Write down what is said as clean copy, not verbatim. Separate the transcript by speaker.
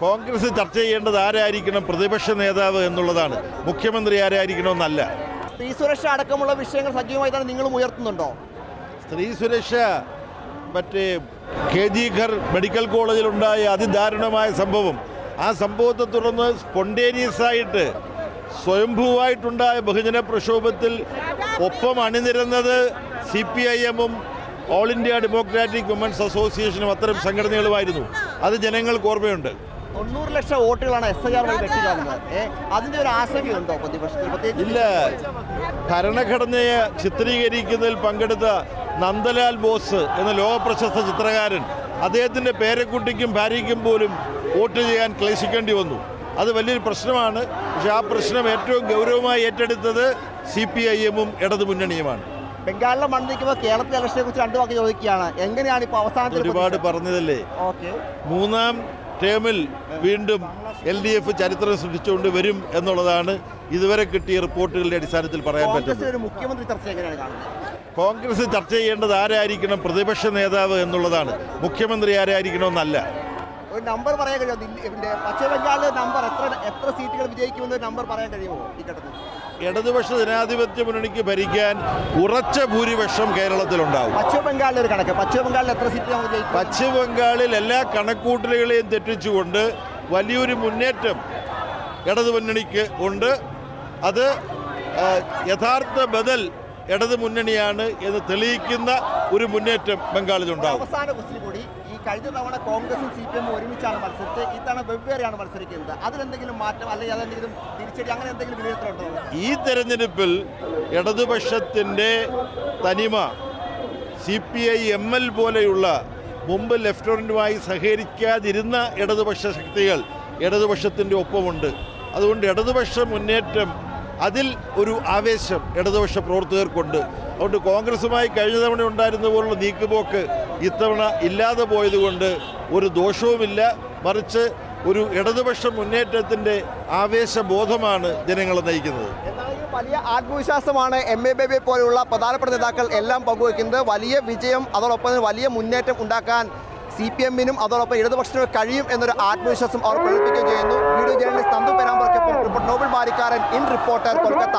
Speaker 1: കോൺഗ്രസ് ചർച്ച ചെയ്യേണ്ടത് ആരായിരിക്കണം പ്രതിപക്ഷ നേതാവ് എന്നുള്ളതാണ്, മുഖ്യമന്ത്രി ആരായിരിക്കണമെന്നല്ല.
Speaker 2: സ്ത്രീ സുരക്ഷ അടക്കമുള്ള വിഷയങ്ങൾ സജീവമായി തന്നെ നിങ്ങളും ഉയർത്തുന്നുണ്ടോ?
Speaker 1: സ്ത്രീ സുരക്ഷ മറ്റേ KG ഘർ മെഡിക്കൽ കോളേജിലുണ്ടായ അതിദാരുണമായ സംഭവം, ആ സംഭവത്തെ തുടർന്ന് സ്പോണ്ടേനിയസ് ആയിട്ട് സ്വയംഭൂവായിട്ടുണ്ടായ ബഹുജന പ്രക്ഷോഭത്തിൽ ഒപ്പം അണിനിരുന്നത് CPIM-ഉം ഓൾ ഇന്ത്യ ഡെമോക്രാറ്റിക് വിമൻസ് അസോസിയേഷനും അത്തരം സംഘടനകളുമായിരുന്നു. അത് ജനങ്ങൾക്ക് ഓർമ്മയുണ്ട്.
Speaker 2: 90 ലക്ഷം വോട്ടുകളാണ് SIR വഴി വെട്ടിക്കാണുന്നത്. അതിന്റെ ഒരു ആശങ്കയുണ്ടോ പ്രതിപക്ഷത്തിൽ?
Speaker 1: ഇല്ല, ഭരണഘടനയെ ചിത്രീകരിക്കുന്നതിൽ പങ്കെടുത്ത നന്ദലാൽ ബോസ് എന്ന ലോകപ്രശസ്ത ചിത്രകാരൻ, അദ്ദേഹത്തിൻ്റെ പേരക്കുട്ടിക്കും ഭാര്യയ്ക്കും പോലും വോട്ട് ചെയ്യാൻ ക്ലേശിക്കേണ്ടി വന്നു. അത് വലിയൊരു പ്രശ്നമാണ്. പക്ഷേ ആ പ്രശ്നം ഏറ്റവും ഗൗരവമായി ഏറ്റെടുത്തത് CPIM-ഉം ഇടതുമുന്നണിയുമാണ്.
Speaker 2: ബംഗാളിലെ മണ്ണിക്കുമ്പോൾ കേരളത്തിലെ ഇലക്ഷനെ കുറിച്ച് രണ്ടു വാക്ക് ചോദിക്കുകയാണ്. എങ്ങനെയാണ് ഇപ്പോൾ അവസാനത്തിൽ
Speaker 1: ഒരുപാട് പറഞ്ഞതല്ലേ? മൂന്നാം ടേമിൽ വീണ്ടും LDF ചരിത്രം സൃഷ്ടിച്ചുകൊണ്ട് വരും എന്നുള്ളതാണ് ഇതുവരെ കിട്ടിയ റിപ്പോർട്ടുകളുടെ അടിസ്ഥാനത്തിൽ പറയാൻ പറ്റുന്നത്.
Speaker 2: മുഖ്യമന്ത്രി ചർച്ച എങ്ങനെയാണ് കാണുന്നത്?
Speaker 1: കോൺഗ്രസ് ചർച്ച ചെയ്യേണ്ടത് ആരായിരിക്കണം പ്രതിപക്ഷ നേതാവ് എന്നുള്ളതാണ്, മുഖ്യമന്ത്രി ആരായിരിക്കണമെന്നല്ല.
Speaker 2: ഒരു നമ്പർ പറയാൻ കഴിയുമോ? പശ്ചിമ ബംഗാളിലെ നമ്പർ എത്ര സീറ്റുകൾ വിജയിക്കുമെന്ന് നമ്പർ പറയാൻ കഴിയുമോ ഈ ഘട്ടത്തിൽ?
Speaker 1: ഇടതുപക്ഷ ജനാധിപത്യ മുന്നണിക്ക് ഭരിക്കാൻ ഉറച്ച ഭൂരിപക്ഷം കേരളത്തിലുണ്ടാവും.
Speaker 2: പശ്ചിമ ബംഗാളിൽ ഒരു കണക്ക്, പശ്ചിമ ബംഗാളിൽ എത്ര സീറ്റ്?
Speaker 1: പശ്ചിമ ബംഗാളിൽ എല്ലാ കണക്കൂട്ടലുകളെയും തെറ്റിച്ചുകൊണ്ട് വലിയൊരു മുന്നേറ്റം ഇടതുമുന്നണിക്ക് ഉണ്ട്. അത് യഥാർത്ഥ ബദൽ ഇടതുമുന്നണിയാണ് എന്ന് തെളിയിക്കുന്ന ഒരു മുന്നേറ്റം ബംഗാളിലുണ്ടാവും.
Speaker 2: അവസാന ക്വസ്റ്റ്യൻ കൂടി, ഈ കഴിഞ്ഞ തവണ കോൺഗ്രസും CPM ഒരുമിച്ചാണ് മത്സരിച്ചത്, ഈ തവണ വെവ്വേറെയാണ് മത്സരിക്കുന്നത്. അതിലെന്തെങ്കിലും മാറ്റം അല്ലെങ്കിൽ അതെന്തെങ്കിലും തിരിച്ചടി അങ്ങനെ എന്തെങ്കിലും വിലയിരുത്തലുണ്ടോ?
Speaker 1: ഈ തെരഞ്ഞെടുപ്പിൽ ഇടതുപക്ഷത്തിൻ്റെ തനിമ CPI-ML പോലെയുള്ള മുമ്പ് ലെഫ്റ്റനന്റുമായി സഹകരിക്കാതിരുന്ന ഇടതുപക്ഷ ശക്തികൾ ഇടതുപക്ഷത്തിൻ്റെ ഒപ്പമുണ്ട്. അതുകൊണ്ട് ഇടതുപക്ഷ മുന്നേറ്റം, അതിൽ ഒരു ആവേശം ഇടതുപക്ഷ പ്രവർത്തകർക്കുണ്ട്. അതുകൊണ്ട് കോൺഗ്രസുമായി കഴിഞ്ഞ തവണ ഉണ്ടായിരുന്ന പോലുള്ള നീക്കുപോക്ക് ഇത്തവണ ഇല്ലാതെ പോയതുകൊണ്ട് ഒരു ദോഷവുമില്ല. മറിച്ച് ഒരു ഇടതുപക്ഷ മുന്നേറ്റത്തിൻ്റെ ആവേശബോധമാണ് ജനങ്ങളെ നയിക്കുന്നത്.
Speaker 2: വലിയ ആത്മവിശ്വാസമാണ് MA ബേബിയെ പോലെയുള്ള പ്രധാനപ്പെട്ട നേതാക്കൾ എല്ലാം പങ്കുവയ്ക്കുന്നത്. വലിയ വിജയം, അതോടൊപ്പം വലിയ മുന്നേറ്റം ഉണ്ടാക്കാൻ CPM-നും അതോടൊപ്പം ഇടതുപക്ഷത്തിനും കഴിയും എന്നൊരു ആത്മവിശ്വാസം അവർ പ്രകടിപ്പിക്കുകയും ചെയ്യുന്നു. വീഡിയോ ജേർണലിസ്റ്റ് നന്ദു പെരാമ്പറയ്ക്കൊപ്പം നോബൽ മാരിക്കാരൻ, ഇൻ റിപ്പോർട്ടർ, കൊൽക്കത്ത.